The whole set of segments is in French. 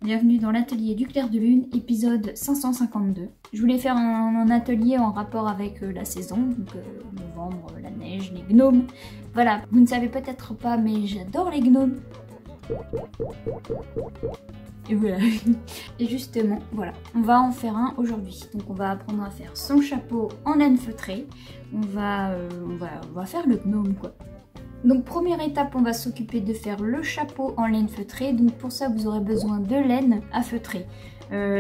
bienvenue dans l'atelier du clair de lune, épisode 552. Je voulais faire un atelier en rapport avec la saison, donc novembre, la neige, les gnomes. Voilà, vous ne savez peut-être pas, mais j'adore les gnomes. Et voilà. Et justement, voilà, on va en faire un aujourd'hui. Donc on va apprendre à faire son chapeau en laine feutrée. On va faire le gnome quoi. Donc première étape, on va s'occuper de faire le chapeau en laine feutrée. Donc pour ça, vous aurez besoin de laine à feutrer.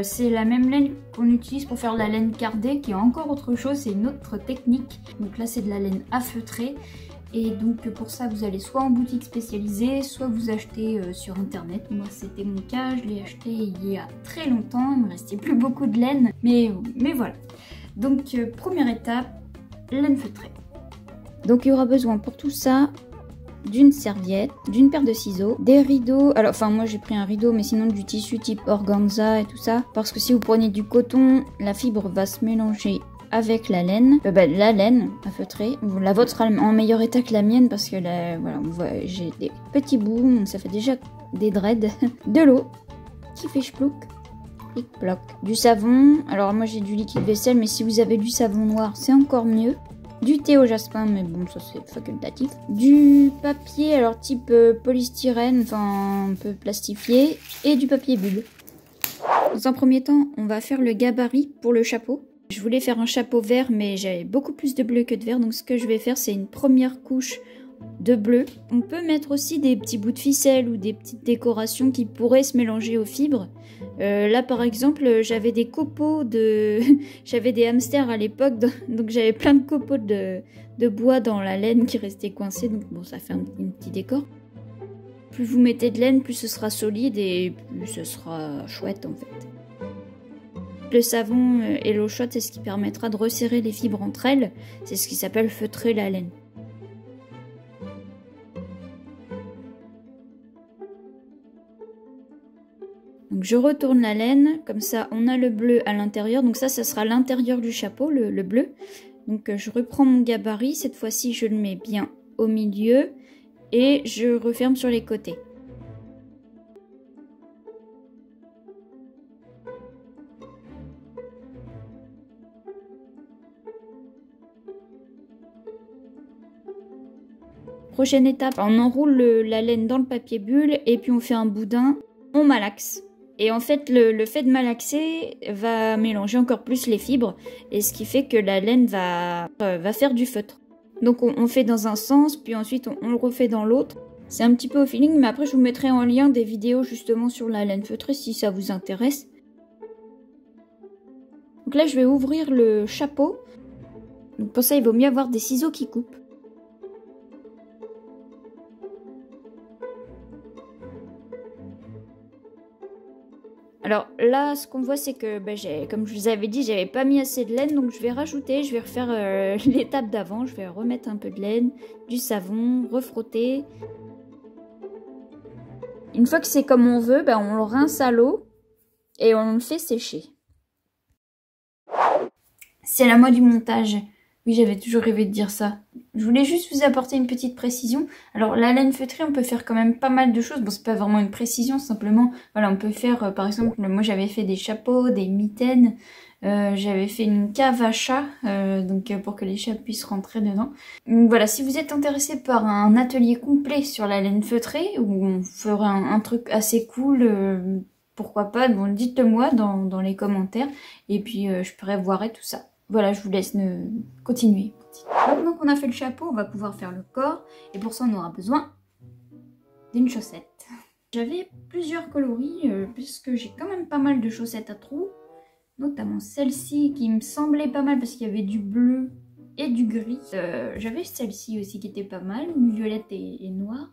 C'est la même laine qu'on utilise pour faire la laine cardée, qui est encore autre chose, c'est une autre technique. Donc là, c'est de la laine à feutrer. Et donc pour ça, vous allez soit en boutique spécialisée, soit vous achetez sur internet. Moi, c'était mon cas, je l'ai acheté il y a très longtemps. Il me restait plus beaucoup de laine, mais voilà. Donc première étape, laine feutrée. Donc il y aura besoin pour tout ça d'une serviette, d'une paire de ciseaux, des rideaux. Alors enfin moi j'ai pris un rideau, mais sinon du tissu type organza et tout ça, parce que si vous prenez du coton, la fibre va se mélanger avec la laine. La laine à feutrer, la vôtre sera en meilleur état que la mienne, parce que voilà, j'ai des petits bouts, ça fait déjà des dreads. De l'eau qui fait chplouk, plic ploc, du savon. Alors moi j'ai du liquide vaisselle, mais si vous avez du savon noir c'est encore mieux. Du thé au jasmin, mais bon, ça c'est facultatif. Du papier, alors type polystyrène, enfin un peu plastifié. Et du papier bulle. Dans un premier temps, on va faire le gabarit pour le chapeau. Je voulais faire un chapeau vert, mais j'avais beaucoup plus de bleu que de vert. Donc ce que je vais faire, c'est une première couche de bleu. On peut mettre aussi des petits bouts de ficelle ou des petites décorations qui pourraient se mélanger aux fibres. Là par exemple j'avais des copeaux de... j'avais des hamsters à l'époque, donc j'avais plein de copeaux de bois dans la laine qui restait coincée, donc bon ça fait un petit décor. Plus vous mettez de laine, plus ce sera solide et plus ce sera chouette en fait. Le savon et l'eau chaude, c'est ce qui permettra de resserrer les fibres entre elles, c'est ce qui s'appelle feutrer la laine. Donc je retourne la laine, comme ça on a le bleu à l'intérieur, donc ça sera l'intérieur du chapeau, le bleu. Donc je reprends mon gabarit, cette fois-ci je le mets bien au milieu et je referme sur les côtés. Prochaine étape, on enroule la laine dans le papier bulle et puis on fait un boudin, on malaxe. Et en fait, le fait de malaxer va mélanger encore plus les fibres, et ce qui fait que la laine va faire du feutre. Donc on fait dans un sens, puis ensuite on le refait dans l'autre. C'est un petit peu au feeling, mais après je vous mettrai en lien des vidéos justement sur la laine feutrée si ça vous intéresse. Donc là je vais ouvrir le chapeau. Donc pour ça il vaut mieux avoir des ciseaux qui coupent. Alors là, ce qu'on voit, c'est que, comme je vous avais dit, j'avais pas mis assez de laine, donc je vais rajouter, je vais refaire l'étape d'avant, je vais remettre un peu de laine, du savon, refrotter. Une fois que c'est comme on veut, on le rince à l'eau et on le fait sécher. C'est la mode du montage. Oui, j'avais toujours rêvé de dire ça. Je voulais juste vous apporter une petite précision. Alors, la laine feutrée, on peut faire quand même pas mal de choses. Bon, c'est pas vraiment une précision, simplement, voilà, on peut faire, par exemple, moi j'avais fait des chapeaux, des mitaines, j'avais fait une cave à chat, donc pour que les chats puissent rentrer dedans. Donc voilà, si vous êtes intéressé par un atelier complet sur la laine feutrée, où on fera un truc assez cool, pourquoi pas, bon, dites-le moi dans les commentaires, et puis je prévoirai tout ça. Voilà, je vous laisse continuer. Maintenant qu'on a fait le chapeau, on va pouvoir faire le corps. Et pour ça, on aura besoin d'une chaussette. J'avais plusieurs coloris, puisque j'ai quand même pas mal de chaussettes à trous. Notamment celle-ci qui me semblait pas mal parce qu'il y avait du bleu et du gris. J'avais celle-ci aussi qui était pas mal, une violette et noire.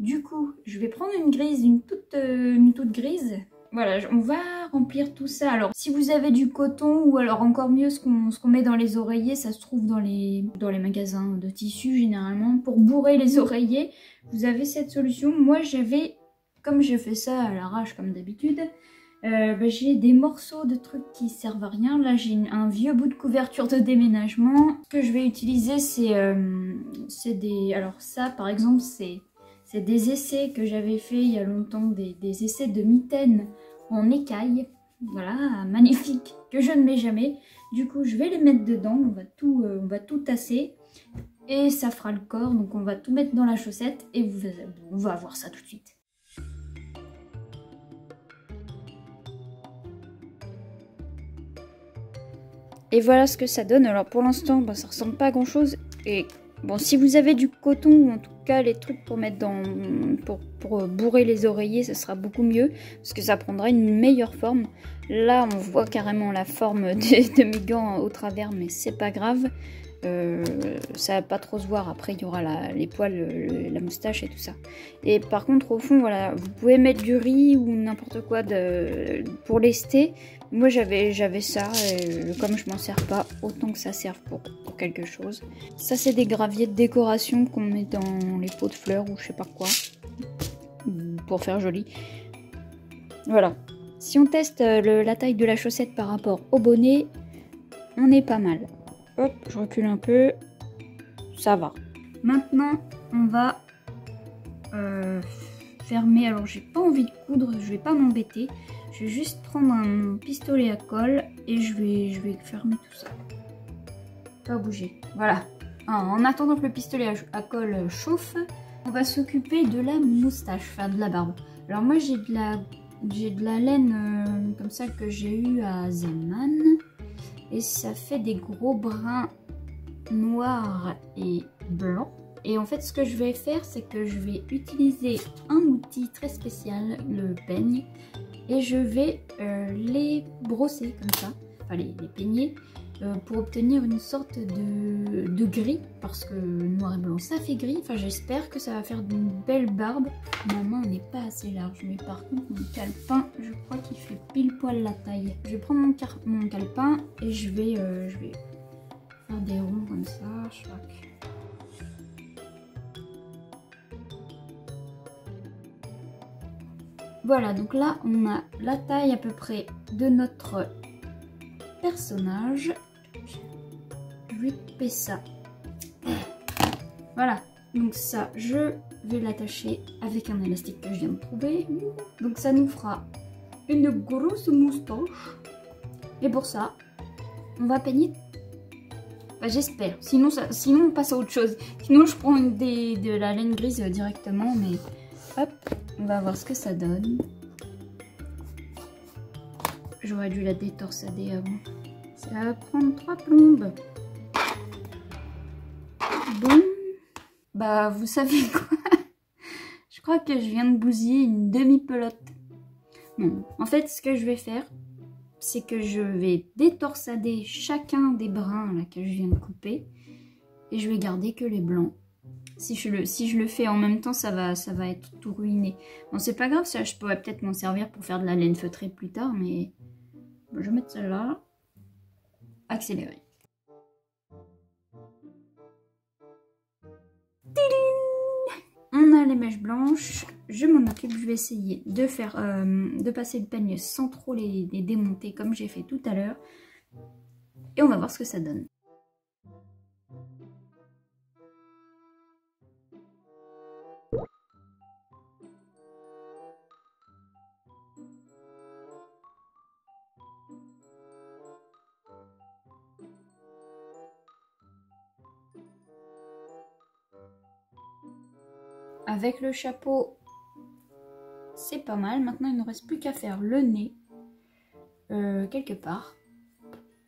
Du coup, je vais prendre une grise, une toute grise. Voilà, on va remplir tout ça. Alors, si vous avez du coton ou alors encore mieux ce qu'on met dans les oreillers, ça se trouve dans les magasins de tissus généralement. Pour bourrer les oreillers, vous avez cette solution. Moi, j'avais, comme je fais ça à l'arrache comme d'habitude, j'ai des morceaux de trucs qui servent à rien. Là, j'ai un vieux bout de couverture de déménagement. Ce que je vais utiliser, c'est des... Alors ça, par exemple, c'est des essais que j'avais fait il y a longtemps, des essais de mitaines en écaille. Voilà, magnifique, que je ne mets jamais. Du coup, je vais les mettre dedans, on va tout tasser. Et ça fera le corps, donc on va tout mettre dans la chaussette et on va voir ça tout de suite. Et voilà ce que ça donne. Alors pour l'instant, bah, ça ressemble pas à grand chose. Et bon, si vous avez du coton ou en tout cas les trucs pour mettre dans pour bourrer les oreillers, ça sera beaucoup mieux parce que ça prendra une meilleure forme. Là, on voit carrément la forme de mes gants au travers, mais c'est pas grave. Ça va pas trop se voir. Après, il y aura les poils, la moustache et tout ça. Et par contre, au fond, voilà, vous pouvez mettre du riz ou n'importe quoi pour lester. Moi, j'avais ça. Et comme je m'en sers pas, autant que ça serve pour quelque chose. Ça, c'est des graviers de décoration qu'on met dans les pots de fleurs ou je sais pas quoi. Pour faire joli. Voilà. Si on teste la taille de la chaussette par rapport au bonnet, on est pas mal. Hop, je recule un peu. Ça va. Maintenant, on va fermer. Alors, j'ai pas envie de coudre, je vais pas m'embêter. Je vais juste prendre un pistolet à colle et je vais fermer tout ça. Pas bouger. Voilà. En attendant que le pistolet à colle chauffe, on va s'occuper de la moustache, enfin de la barbe. Alors moi, j'ai de la laine comme ça que j'ai eu à Zeman. Et ça fait des gros brins noirs et blancs. Et en fait, ce que je vais faire, c'est que je vais utiliser un outil très spécial, le peigne. Et je vais les brosser comme ça, enfin les peigner, pour obtenir une sorte de gris. Parce que noir et blanc, ça fait gris. Enfin, j'espère que ça va faire une belle barbe. Ma main n'est pas assez large, mais par contre, mon calepin, je crois qu'il fait pile poil la taille. Je vais prendre mon calepin et je vais faire des ronds comme ça, chaque. Voilà, donc là, on a la taille à peu près de notre personnage. Je vais couper ça. Voilà, donc ça, je vais l'attacher avec un élastique que je viens de trouver. Donc ça nous fera une grosse moustache. Et pour ça, on va peigner. Enfin, j'espère. Sinon on passe à autre chose. Sinon, je prends de la laine grise directement. Mais hop, on va voir ce que ça donne. J'aurais dû la détorsader avant. Ça va prendre 3 plombes. Bon. Bah, vous savez quoi? Je crois que je viens de bousiller une demi-pelote. Non, en fait, ce que je vais faire, c'est que je vais détorsader chacun des brins là, que je viens de couper. Et je vais garder que les blancs. Si je le fais en même temps, ça va être tout ruiné. Bon, c'est pas grave, ça, je pourrais peut-être m'en servir pour faire de la laine feutrée plus tard, mais je vais mettre celle-là. Accélérer. On a les mèches blanches, je m'en occupe, je vais essayer de passer le peigne sans trop les démonter comme j'ai fait tout à l'heure. Et on va voir ce que ça donne. Avec le chapeau, c'est pas mal. Maintenant, il ne reste plus qu'à faire le nez quelque part,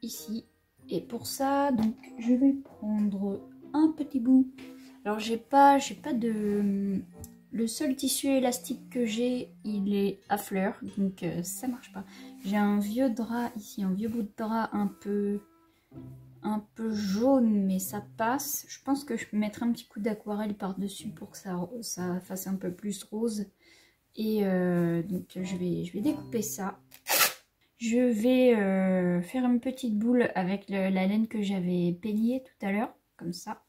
ici. Et pour ça, donc, je vais prendre un petit bout. Alors, j'ai pas de... Le seul tissu élastique que j'ai, il est à fleurs, donc ça marche pas. J'ai un vieux drap ici, un vieux bout de drap un peu jaune, mais ça passe. Je pense que je mettrai un petit coup d'aquarelle par-dessus pour que ça fasse un peu plus rose. Et donc je vais découper ça. Je vais faire une petite boule avec la laine que j'avais peignée tout à l'heure, comme ça,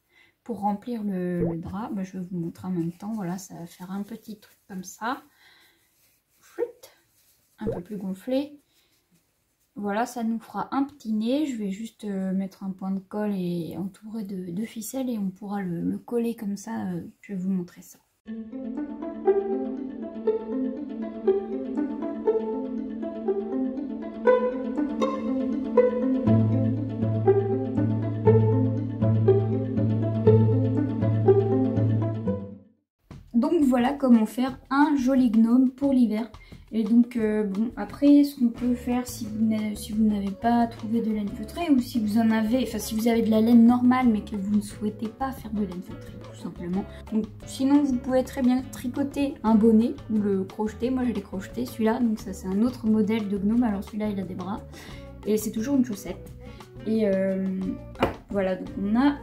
pour remplir le drap. Bah, je vais vous montrer en même temps. Voilà, ça va faire un petit truc comme ça. Un peu plus gonflé. Voilà, ça nous fera un petit nez. Je vais juste mettre un point de colle et entourer de ficelle et on pourra le coller comme ça. Je vais vous montrer ça. voilà comment faire un joli gnome pour l'hiver. Et donc bon, après ce qu'on peut faire si vous n'avez pas trouvé de laine feutrée, ou si vous en avez, enfin si vous avez de la laine normale mais que vous ne souhaitez pas faire de laine feutrée tout simplement. Donc sinon vous pouvez très bien tricoter un bonnet ou le crocheter. Moi je l'ai crocheté celui-là, donc ça c'est un autre modèle de gnome. Alors celui-là il a des bras et c'est toujours une chaussette. Et voilà, donc on a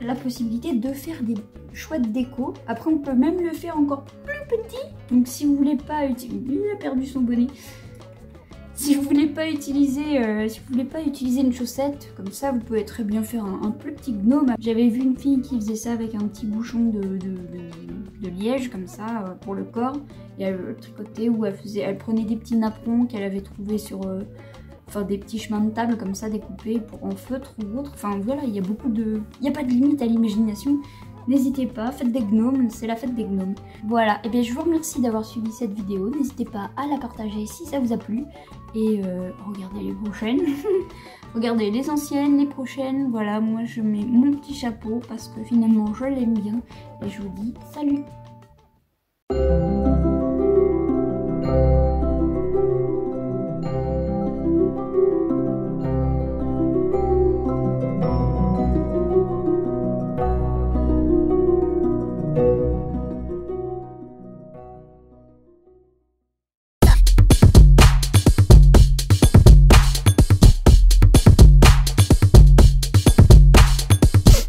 la possibilité de faire des chouettes déco. Après on peut même le faire encore plus petit. Donc si vous voulez pas utiliser, il a perdu son bonnet. Si vous voulez pas utiliser, une chaussette comme ça, vous pouvez très bien faire un plus petit gnome. J'avais vu une fille qui faisait ça avec un petit bouchon de liège comme ça pour le corps, et elle tricotait, où elle prenait des petits napperons qu'elle avait trouvés sur enfin des petits chemins de table comme ça découpés en feutre ou autre. Enfin voilà, il y a pas de limite à l'imagination. N'hésitez pas, faites des gnomes, c'est la fête des gnomes. Voilà, et bien je vous remercie d'avoir suivi cette vidéo. N'hésitez pas à la partager si ça vous a plu. Et regardez les prochaines. Regardez les anciennes, les prochaines. Voilà, moi je mets mon petit chapeau parce que finalement je l'aime bien. Et je vous dis salut!